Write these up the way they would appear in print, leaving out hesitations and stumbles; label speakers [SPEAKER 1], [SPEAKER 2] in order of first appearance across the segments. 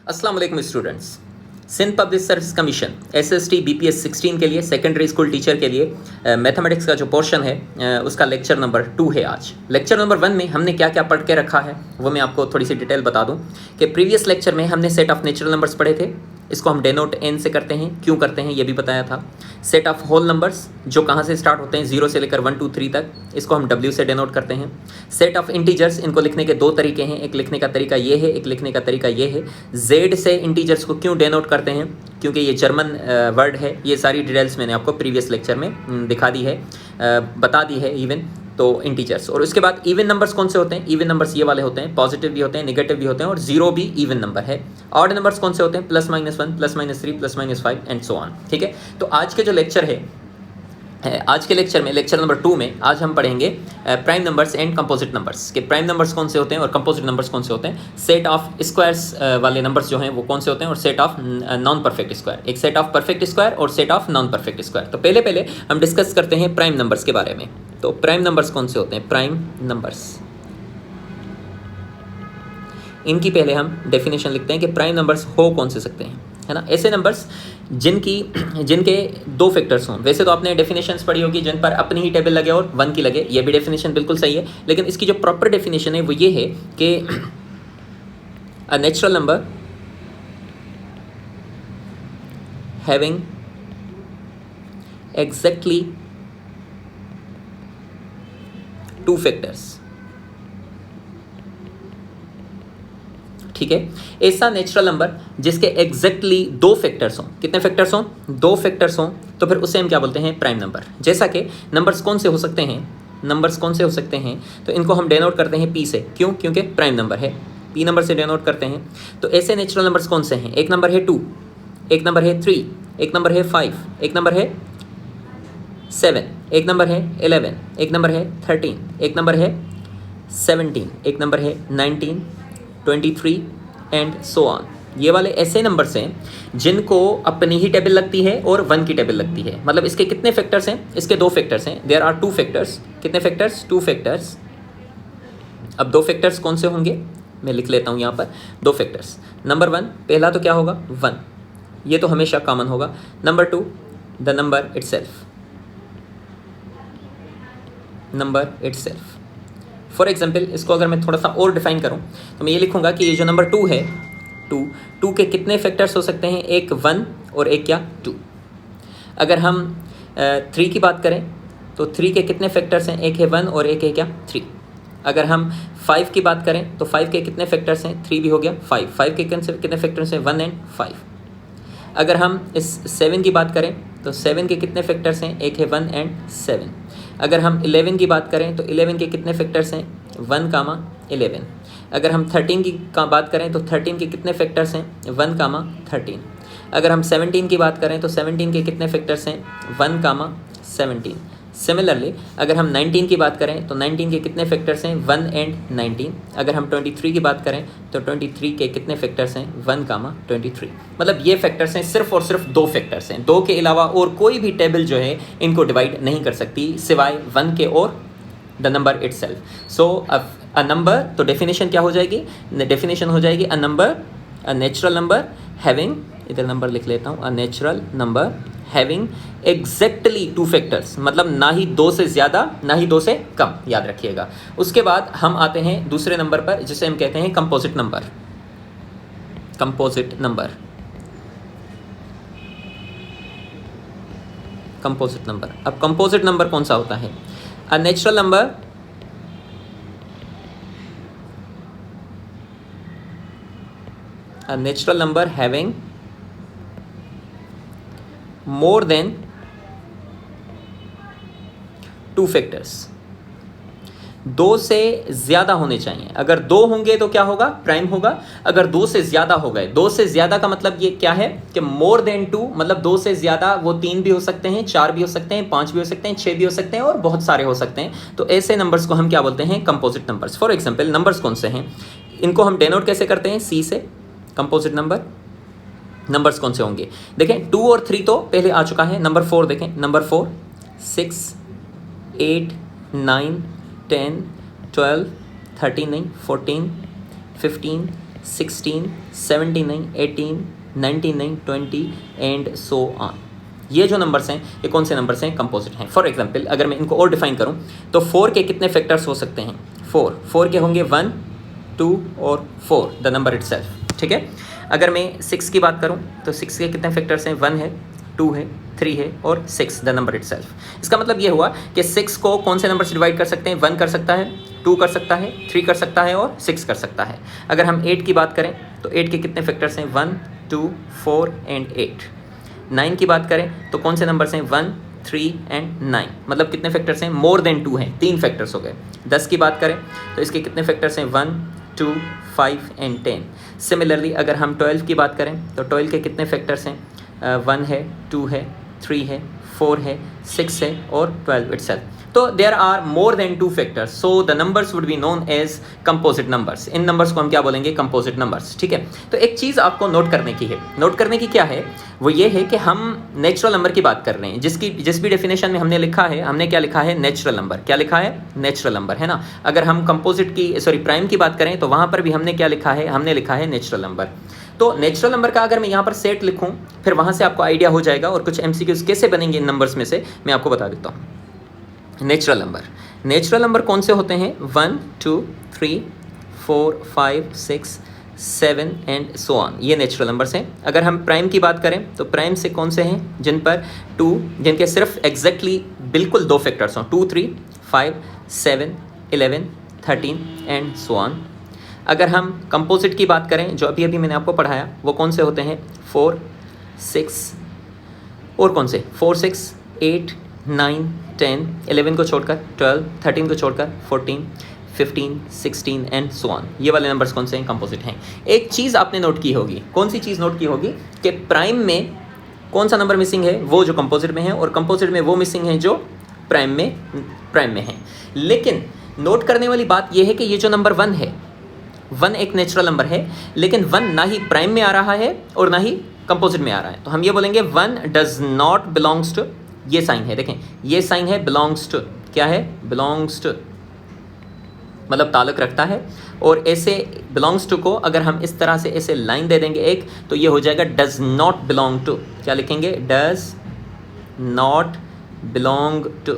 [SPEAKER 1] अस्सलाम वालेकुम students. Sindh public service commission SST BPS 16 के लिए सेकेंडरी स्कूल टीचर के लिए मैथमेटिक्स का जो पोर्शन है उसका लेक्चर नंबर 2 है। आज लेक्चर नंबर 1 में हमने क्या क्या पढ़ के रखा है वो मैं आपको थोड़ी सी डिटेल बता दूं कि प्रीवियस लेक्चर में हमने सेट ऑफ नेचुरल नंबर्स पढ़े थे। इसको हम डेनोट n से करते हैं, क्यों करते हैं ये भी बताया था। सेट ऑफ होल नंबर्स जो कहाँ से स्टार्ट होते हैं 0 से लेकर 1 2 3 तक, इसको हम W से डेनोट करते हैं। सेट ऑफ इंटीजर्स, इनको लिखने के दो तरीके हैं, एक लिखने का तरीका ये है, एक लिखने का तरीका ये है। Z से इंटीजर्स को क्यों डेनोट करते हैं, क्योंकि ये जर्मन वर्ड है। ये सारी डिटेल्स मैंने आपको प्रीवियस लेक्चर में दिखा दी है, बता दी है इवन। तो इंटीजर्स, और उसके बाद इवन नंबर्स कौन से होते हैं? इवन नंबर्स ये वाले होते हैं, पॉजिटिव भी होते हैं, नेगेटिव भी होते हैं, और जीरो भी इवन नंबर है। ऑड नंबर्स कौन से होते हैं? +-1, +-3, +-5 एंड सो ऑन। ठीक है, तो आज के जो लेक्चर है, आज के लेक्चर में, लेक्चर नंबर 2 में आज हम पढ़ेंगे prime numbers and composite numbers के प्राइम नंबर्स कौन से होते हैं और कंपोजिट नंबर्स कौन से होते हैं। सेट ऑफ स्क्वायर्स वाले नंबर्स जो हैं वो कौन से होते हैं, और set of non perfect square, एक सेट ऑफ परफेक्ट स्क्वायर और set of non perfect square. तो पहले हम डिस्कस करते हैं प्राइम नंबर्स के बारे में। तो प्राइम नंबर्स कौन से होते हैं? प्राइम नंबर्स, इनकी पहले हम डेफिनेशन लिखते हैं कि प्राइम नंबर्स हो कौन से सकते हैं, है ना। ऐसे नंबर्स जिनके दो फैक्टर्स हों। वैसे तो आपने डेफिनेशंस पढ़ी होगी जिन पर अपनी ही टेबल लगे और 1 की लगे, ये भी डेफिनेशन बिल्कुल सही है, लेकिन इसकी जो प्रॉपर डेफिनेशन है वो ये है कि a natural number having exactly 2 factors. ठीक है, ऐसा नेचुरल नंबर जिसके एग्जैक्टली 2 फैक्टर्स हों। कितने फैक्टर्स हों? 2 फैक्टर्स हों, तो फिर उसे हम क्या बोलते हैं? Prime number. जैसा कि नंबर्स कौन से हो सकते हैं, नंबर्स कौन से हो सकते हैं, तो इनको हम डेनोट करते हैं P से। क्यों? क्योंकि प्राइम नंबर है, P नंबर से डेनोट करते हैं। तो ऐसे नेचुरल नंबर्स कौन से हैं? एक नंबर है 2, एक नंबर है 3, एक नंबर है 5, एक नंबर है 7, एक नंबर है 11, एक नंबर है 13, एक नंबर है 17, एक नंबर है 19, 23 एंड सो ऑन। ये वाले ऐसे नंबर्स हैं जिनको अपनी ही टेबल लगती है और 1 की टेबल लगती है। मतलब इसके कितने फैक्टर्स हैं? इसके 2 फैक्टर्स हैं। There are 2 factors. कितने फैक्टर्स? 2 फैक्टर्स। अब 2 फैक्टर्स कौन से होंगे मैं लिख लेता हूँ यहाँ पर। 2 फैक्टर्स, नंबर 1 पहला तो क्या होगा? 1, ये तो हमेशा कॉमन होगा। Number 2 the number itself, number itself. For example, इसको अगर मैं थोड़ा सा और डिफाइन करूं तो मैं ये लिखूंगा कि ये जो नंबर 2 है, 2 के कितने फैक्टर्स हो सकते हैं? एक 1 और एक क्या? 2। अगर हम 3 की बात करें तो 3 के कितने फैक्टर्स हैं? एक है 1 और एक है क्या? 3। अगर हम 5 की बात करें तो 5 के कितने फैक्टर्स हैं? 3 भी हो गया 5 के कितने फैक्टर्स हैं? 1 एंड 5। अगर हम इस 7 की बात करें तो 7 के कितने फैक्टर्स हैं? एक है 1 एंड 7। अगर हम 11 की बात करें तो 11 के कितने फैक्टर्स हैं? 1, 11। अगर हम 13 की बात करें तो 13 के कितने फैक्टर्स हैं? 1, 13। अगर हम 17 की बात करें तो 17 के कितने फैक्टर्स हैं? 1, 17। सिमिलरली अगर हम 19 की बात करें तो 19 के कितने फैक्टर्स हैं? 1 एंड 19। अगर हम 23 की बात करें तो 23 के कितने फैक्टर्स हैं? 1, 23। मतलब ये फैक्टर्स हैं, सिर्फ और सिर्फ 2 फैक्टर्स हैं। 2 के अलावा और कोई भी टेबल जो है इनको डिवाइड नहीं कर सकती सिवाय 1 के और the number itself. So a number, तो डेफिनेशन क्या हो जाएगी? डेफिनेशन हो जाएगी a number, a natural number having, इधर नंबर लिख लेता हूँ, a natural number having exactly 2 factors. मतलब ना ही 2 से ज़्यादा ना ही 2 से कम, याद रखिएगा। उसके बाद हम आते हैं दूसरे नंबर पर जिसे हम कहते हैं composite number. Composite number, composite number. अब कंपोजिट नंबर कौन सा होता है? A natural number a natural number having more than 2 factors। 2 से ज़्यादा होने चाहिए। अगर 2 होंगे तो क्या होगा? प्राइम होगा। अगर 2 से ज़्यादा हो गए, 2 से ज़्यादा का मतलब ये क्या है कि मोर देन 2, मतलब 2 से ज़्यादा वो 3 भी हो सकते हैं, 4 भी हो सकते हैं, 5 भी हो सकते हैं, 6 भी हो सकते हैं और बहुत सारे हो सकते हैं। तो ऐसे नंबर्स को हम क्या बोलते हैं? Composite numbers. For example, numbers कौन से हैं? इनको हम डेनोट कैसे करते हैं? C से। कंपोजिट नंबर नंबर्स कौन से होंगे? देखें 2 और 3 तो पहले आ चुका है। नंबर 4 देखें, नंबर 4, 6, 8, 9, 10, 12, 13 नहीं 14, 15, 16, 79, 18, 99, 20 एंड सो ऑन। ये जो नंबर्स हैं ये कौन से नंबर्स हैं? कंपोजिट हैं। फॉर एग्जांपल अगर मैं इनको और डिफाइन करूं तो 4 के कितने फैक्टर्स हो सकते हैं? 4 के होंगे 1, 2 और 4 द नंबर इटसेल्फ, ठीक है। अगर मैं 6 की बात करूं तो 6 के कितने फैक्टर्स हैं? 1 है, 2 है, 3 है और 6 द नंबर इटसेल्फ। इसका मतलब ये हुआ कि 6 को कौन से नंबर से डिवाइड कर सकते हैं? 1 कर सकता है, 2 कर सकता है, 3 कर सकता है और 6 कर सकता है। अगर हम 8 की बात करें तो 8 के कितने फैक्टर्स हैं? 1, 2, 4 एंड 8। 9 की बात करें तो कौन से नंबर्स हैं? 1, 3 एंड 9, मतलब कितने फैक्टर्स हैं? मोर देन 2 हैं, 3 फैक्टर्स हो गए। 10 की बात करें तो इसके कितने फैक्टर्स हैं? 1, 2, 5 एंड 10। सिमिलरली अगर हम 12 की बात करें तो 12 के कितने फैक्टर्स हैं? 1 है, 2 है, 3 है, 4 है, 6 है और 12 इटसेल्फ। तो there are more than 2 factors, so the numbers would be known as composite numbers. इन नंबर्स को हम क्या बोलेंगे? कंपोजिट नंबर्स, ठीक है। तो एक चीज़ आपको नोट करने की है, नोट करने की क्या है? वो ये है कि हम नेचुरल नंबर की बात कर रहे हैं, जिस भी डेफिनेशन में हमने लिखा है, हमने क्या लिखा है? Natural number. क्या लिखा है? नेचुरल नंबर, है ना। अगर हम कंपोजिट की प्राइम की बात करें तो वहाँ पर भी हमने क्या लिखा है? हमने लिखा है नेचुरल नंबर। तो नेचुरल नंबर का अगर मैं यहाँ पर सेट लिखूँ फिर वहाँ से आपको आइडिया हो जाएगा और कुछ MCQs कैसे बनेंगे इन नंबर्स में से मैं आपको बता देता हूँ। नेचुरल नंबर कौन से होते हैं? 1, 2, 3, 4, 5, 6, 7 एंड सो ऑन, ये नेचुरल नंबर्स हैं। अगर हम प्राइम की बात करें तो प्राइम से कौन से हैं? जिनके सिर्फ एग्जैक्टली बिल्कुल 2 फैक्टर्स हों, 2, 3, 5, 7, 11, 13 एंड सो ऑन। अगर हम कंपोजिट की बात करें जो अभी मैंने आपको पढ़ाया वो कौन से होते हैं? 4, 6 और कौन से? 4, 6, 8, 9, 10, 11 को छोड़कर 12, 13 को छोड़कर 14, 15, 16 एंड सो ऑन। ये वाले नंबर्स कौन से हैं? कंपोजिट हैं। एक चीज़ आपने नोट की होगी, कौन सी चीज़ नोट की होगी? कि प्राइम में कौन सा नंबर मिसिंग है? वो जो कंपोजिट में है, और कंपोजिट में वो मिसिंग है जो प्राइम में है। लेकिन नोट करने वाली बात यह है कि ये जो नंबर 1 है, 1 एक नेचुरल नंबर है, लेकिन 1 ना ही प्राइम में आ रहा है और ना ही कंपोजिट में आ रहा है। तो हम ये बोलेंगे 1 डज नॉट बिलोंग्स टू, ये साइन है, देखें ये साइन है बिलोंग्स टू। क्या है? बिलोंग्स टू मतलब ताल्लुक रखता है। और ऐसे बिलोंग्स टू को अगर हम इस तरह से ऐसे लाइन दे देंगे एक, तो ये हो जाएगा डज नॉट बिलोंग टू। क्या लिखेंगे? Does not belong to,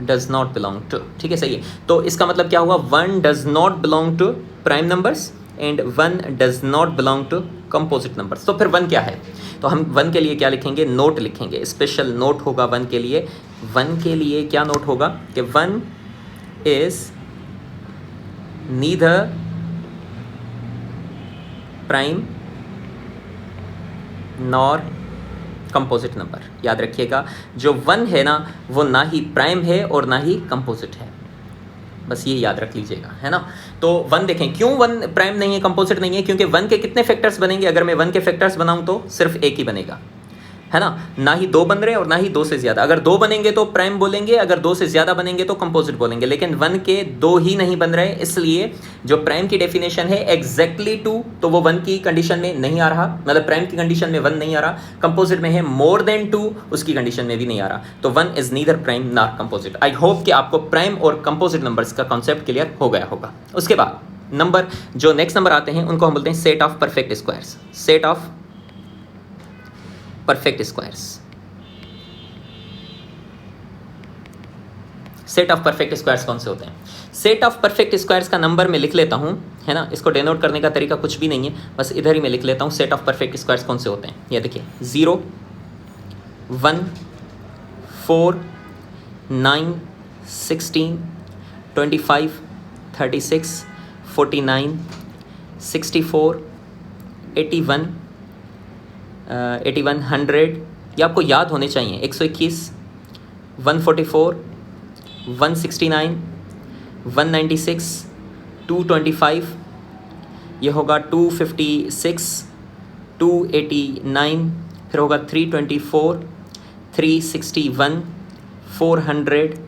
[SPEAKER 1] does not belong to, ठीक है, सही है। तो इसका मतलब क्या हुआ? 1 does not belong to prime numbers and 1 does not belong to composite numbers. तो फिर 1 क्या है? तो हम 1 के लिए क्या लिखेंगे? नोट लिखेंगे, स्पेशल नोट होगा 1 के लिए। 1 के लिए क्या नोट होगा? कि 1 is neither prime nor composite number. याद रखिएगा, जो 1 है ना वो ना ही प्राइम है और ना ही कंपोजिट है, बस ये याद रख लीजिएगा, है ना। तो 1 देखें, क्यों 1 प्राइम नहीं है, कंपोजिट नहीं है? क्योंकि 1 के कितने फैक्टर्स बनेंगे? अगर मैं 1 के फैक्टर्स बनाऊं तो सिर्फ एक ही बनेगा, है ना। ना ही 2 बन रहे और ना ही 2 से ज़्यादा। अगर 2 बनेंगे तो प्राइम बोलेंगे, अगर 2 से ज़्यादा बनेंगे तो कंपोजिट बोलेंगे। लेकिन 1 के 2 ही नहीं बन रहे, इसलिए जो प्राइम की डेफिनेशन है एग्जैक्टली 2, तो वो 1 की कंडीशन में नहीं आ रहा, मतलब प्राइम की कंडीशन में 1 नहीं आ रहा। कंपोजिट में है मोर देन 2, उसकी कंडीशन में भी नहीं आ रहा। तो 1 is neither prime nor composite. I hope कि आपको प्राइम और कंपोजिट नंबर्स का कॉन्सेप्ट क्लियर हो गया होगा। उसके बाद नंबर जो नेक्स्ट नंबर आते हैं उनको हम बोलते हैं set of perfect squares. Set of perfect squares. Set of perfect squares कौन से होते हैं? सेट ऑफ परफेक्ट स्क्वायर्स का नंबर मैं लिख लेता हूँ, है ना। इसको डिनोट करने का तरीका कुछ भी नहीं है, बस इधर ही मैं लिख लेता हूँ। सेट ऑफ परफेक्ट स्क्वायर्स कौन से होते हैं? ये देखिए 0, 1, 4, 9, 16, 25, 36, 49, 64, 81, 100, ये आपको याद होने चाहिए। 121, 144, 169, 196, 225, ये होगा 256, 289, फिर होगा 324, 361, 400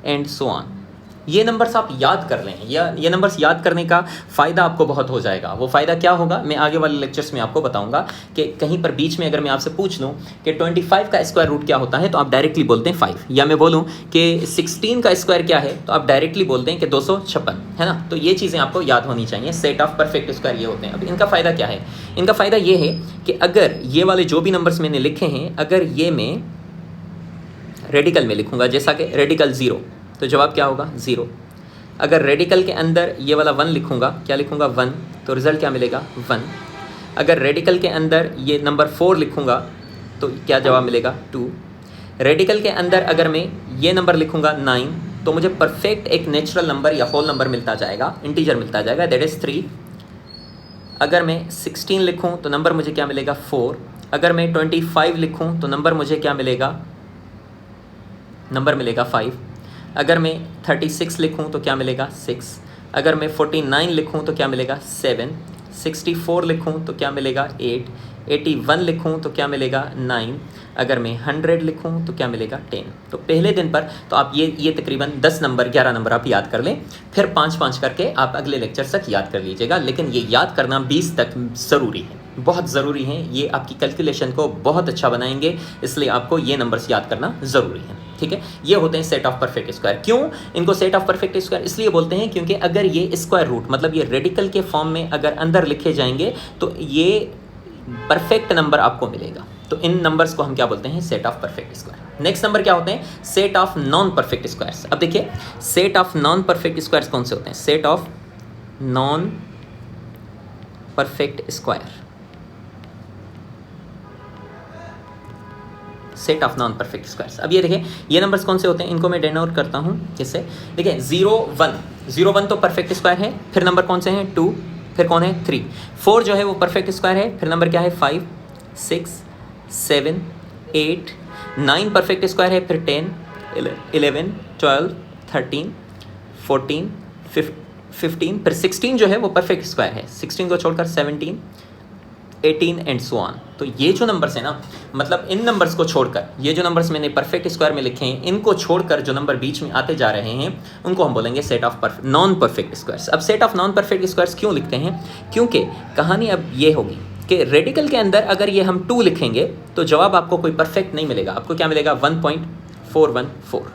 [SPEAKER 1] एंड सो ऑन। ये नंबर्स आप याद कर लें, या ये नंबर्स याद करने का फ़ायदा आपको बहुत हो जाएगा। वो फ़ायदा क्या होगा मैं आगे वाले लेक्चर्स में आपको बताऊंगा कि कहीं पर बीच में अगर मैं आपसे पूछ लूँ कि 25 का स्क्वायर रूट क्या होता है तो आप डायरेक्टली बोलते हैं 5, या मैं बोलूँ कि 16 का स्क्वायर क्या है तो आप डायरेक्टली बोलते हैं कि 256, है ना। तो ये चीज़ें आपको याद होनी चाहिए। सेट ऑफ परफेक्ट स्क्वायर ये होते हैं। अब इनका फ़ायदा क्या है? इनका फ़ायदा ये है कि अगर ये वाले जो भी नंबर्स मैंने लिखे हैं, अगर ये मैं रेडिकल में लिखूंगा, जैसा कि रेडिकल 0, तो जवाब क्या होगा 0। अगर रेडिकल के अंदर ये वाला 1 लिखूंगा, क्या लिखूंगा 1, तो रिजल्ट क्या मिलेगा 1। अगर रेडिकल के अंदर ये नंबर 4 लिखूंगा तो क्या जवाब मिलेगा 2। रेडिकल के अंदर अगर मैं ये नंबर लिखूंगा 9, तो मुझे परफेक्ट एक नेचुरल नंबर या होल नंबर मिलता जाएगा, इंटीजर मिलता जाएगा, दैट इज़ 3। अगर मैं 16 लिखूं तो नंबर मुझे क्या मिलेगा 4। अगर मैं 25 लिखूं तो नंबर मुझे क्या मिलेगा, नंबर मिलेगा 5। अगर मैं 36 लिखूं तो क्या मिलेगा 6। अगर मैं 49 लिखूं तो क्या मिलेगा 7। 64 लिखूं तो क्या मिलेगा 8। 81 लिखूं तो क्या मिलेगा 9। अगर मैं 100 लिखूं तो क्या मिलेगा 10। तो पहले दिन पर तो आप ये तकरीबन 10 नंबर 11 नंबर आप याद कर लें, फिर 5-5 करके आप अगले लेक्चर तक याद कर लीजिएगा। लेकिन ये याद करना 20 तक ज़रूरी है, बहुत ज़रूरी है। ये आपकी कैलकुलेशन को बहुत अच्छा बनाएंगे, इसलिए आपको ये नंबर्स याद करना ज़रूरी है, ठीक है। ये होते हैं सेट ऑफ परफेक्ट स्क्वायर। क्यों इनको सेट ऑफ परफेक्ट स्क्वायर इसलिए बोलते हैं क्योंकि अगर ये स्क्वायर रूट मतलब ये रेडिकल के फॉर्म में अगर अंदर लिखे जाएंगे तो ये परफेक्ट नंबर आपको मिलेगा। तो इन नंबर्स को हम क्या बोलते हैं, set of perfect square. Next number क्या होते हैं, set of non perfect squares. अब देखिए set of non perfect squares कौन से होते हैं, set of non perfect square, set of non perfect squares. अब ये देखिए ये नंबर्स कौन से होते हैं, इनको मैं डिनोट करता हूँ किससे, देखिए 0 1 तो परफेक्ट स्क्वायर है, फिर नंबर कौन से हैं 2, फिर कौन है 3, 4 जो है वो परफेक्ट स्क्वायर है, फिर नंबर क्या है 5 6 7 8 9 परफेक्ट स्क्वायर है, फिर 10 11 12 13 14 15, फिर 16 जो है वो परफेक्ट स्क्वायर है, 16 को छोड़कर 17 18 एंड सो ऑन। तो ये जो नंबर्स हैं ना, मतलब इन नंबर्स को छोड़कर, ये जो नंबर्स मैंने परफेक्ट स्क्वायर में लिखे हैं, इनको छोड़कर जो नंबर बीच में आते जा रहे हैं उनको हम बोलेंगे set of non perfect squares. अब set of non perfect squares क्यों लिखते हैं, क्योंकि कहानी अब ये होगी कि रेडिकल के अंदर अगर ये हम 2 लिखेंगे तो जवाब आपको कोई परफेक्ट नहीं मिलेगा, आपको क्या मिलेगा 1.414।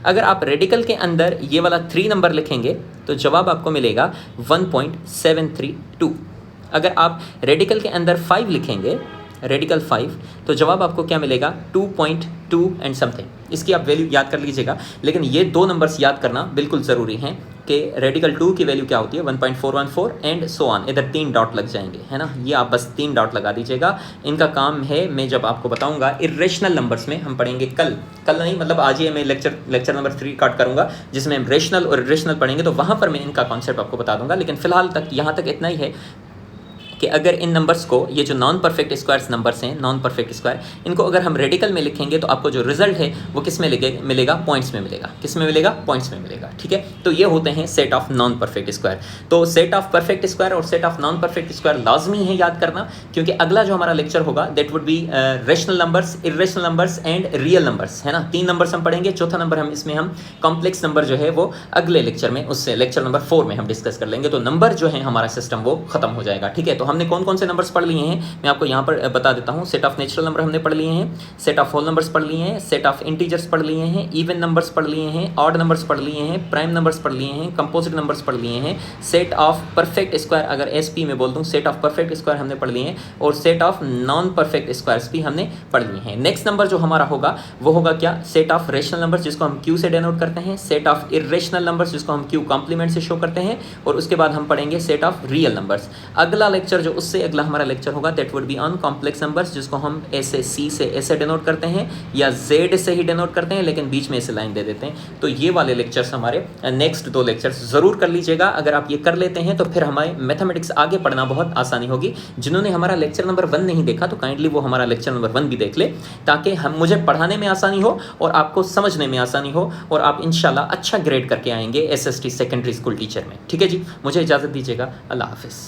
[SPEAKER 1] अगर आप रेडिकल के अंदर ये वाला 3 नंबर लिखेंगे तो जवाब आपको मिलेगा 1.732। अगर आप रेडिकल के अंदर 5 लिखेंगे, रेडिकल 5, तो जवाब आपको क्या मिलेगा 2.2 एंड समथिंग। इसकी आप वैल्यू याद कर लीजिएगा, लेकिन ये 2 नंबर्स याद करना बिल्कुल ज़रूरी हैं कि रेडिकल 2 की वैल्यू क्या होती है 1.414 एंड सो ऑन। इधर 3 डॉट लग जाएंगे, है ना, ये आप बस 3 डॉट लगा दीजिएगा। इनका काम है, मैं जब आपको बताऊंगा इरेशनल नंबर्स में हम पढ़ेंगे, कल नहीं मतलब आज ही मैं लेक्चर नंबर 3 काट करूंगा जिसमें हम रेशनल और इरेशनल पढ़ेंगे, तो वहाँ पर मैं इनका कॉन्सेप्ट आपको बता दूंगा। लेकिन फिलहाल तक यहाँ तक इतना ही है कि अगर इन नंबर्स को, ये जो नॉन परफेक्ट स्क्वायर्स नंबर्स हैं, नॉन परफेक्ट स्क्वायर, इनको अगर हम रेडिकल में लिखेंगे तो आपको जो रिजल्ट है वो किस में मिलेगा, पॉइंट्स में मिलेगा। किस में मिलेगा, पॉइंट्स में मिलेगा, ठीक है। तो ये होते हैं set of non perfect square. तो सेट ऑफ परफेक्ट स्क्वायर और set of non perfect square लाजमी है याद करना, क्योंकि अगला जो हमारा लेक्चर होगा that would be rational numbers, irrational numbers and real numbers, है ना। 3 नंबर्स हम पढ़ेंगे, चौथा नंबर हम इसमें हम कॉम्प्लेक्स नंबर जो है वो अगले लेक्चर में, उससे लेक्चर नंबर 4 में हम डिस्कस कर लेंगे। तो नंबर जो है हमारा सिस्टम वो खत्म हो जाएगा, ठीक है। तो हमने कौन कौन से नंबर्स पढ़ लिए हैं मैं आपको यहाँ पर बता देता हूँ। सेट ऑफ नेचुरल नंबर हमने पढ़ लिए हैं, सेट ऑफ होल नंबर्स पढ़ लिए हैं, सेट ऑफ इंटीजर्स पढ़ लिए हैं, इवन नंबर्स पढ़ लिए हैं, ऑड नंबर्स पढ़ लिए हैं, प्राइम नंबर्स पढ़ लिए हैं, कंपोजिट नंबर्स पढ़ लिए हैं, सेट ऑफ परफेक्ट स्क्वायर, अगर एसपी में बोल दूँ सेट ऑफ परफेक्ट स्क्वायर हमने पढ़ लिए हैं, और set of non perfect squares भी हमने पढ़ लिए हैं। नेक्स्ट नंबर जो हमारा होगा वो होगा क्या, सेट ऑफ रेशनल नंबर्स जिसको हम क्यू से डिनोट करते हैं, सेट ऑफ इरेशनल नंबर्स जिसको हम क्यू कॉम्प्लीमेंट से शो करते हैं, और उसके बाद हम पढ़ेंगे सेट ऑफ रियल नंबर्स। अगला लेक्चर जो उससे अगला हमारा लेक्चर होगा that would be on complex numbers जिसको हम ऐसे सी से ऐसे डिनोट करते हैं या जेड से ही डिनोट करते हैं, लेकिन बीच में ऐसे लाइन दे देते हैं। तो ये वाले लेक्चर्स हमारे नेक्स्ट 2 लेक्चर्स ज़रूर कर लीजिएगा। अगर आप ये कर लेते हैं तो फिर हमारे मैथमेटिक्स आगे पढ़ना बहुत आसानी होगी। जिन्होंने हमारा लेक्चर नंबर 1 नहीं देखा तो काइंडली वो हमारा लेक्चर नंबर 1 भी देख ले, ताकि हम मुझे पढ़ाने में आसानी हो और आपको समझने में आसानी हो, और आप इंशाल्लाह अच्छा ग्रेड करके आएंगे SST सेकेंडरी स्कूल टीचर में। ठीक है जी, मुझे इजाज़त दीजिएगा, अल्लाह हाफिज़।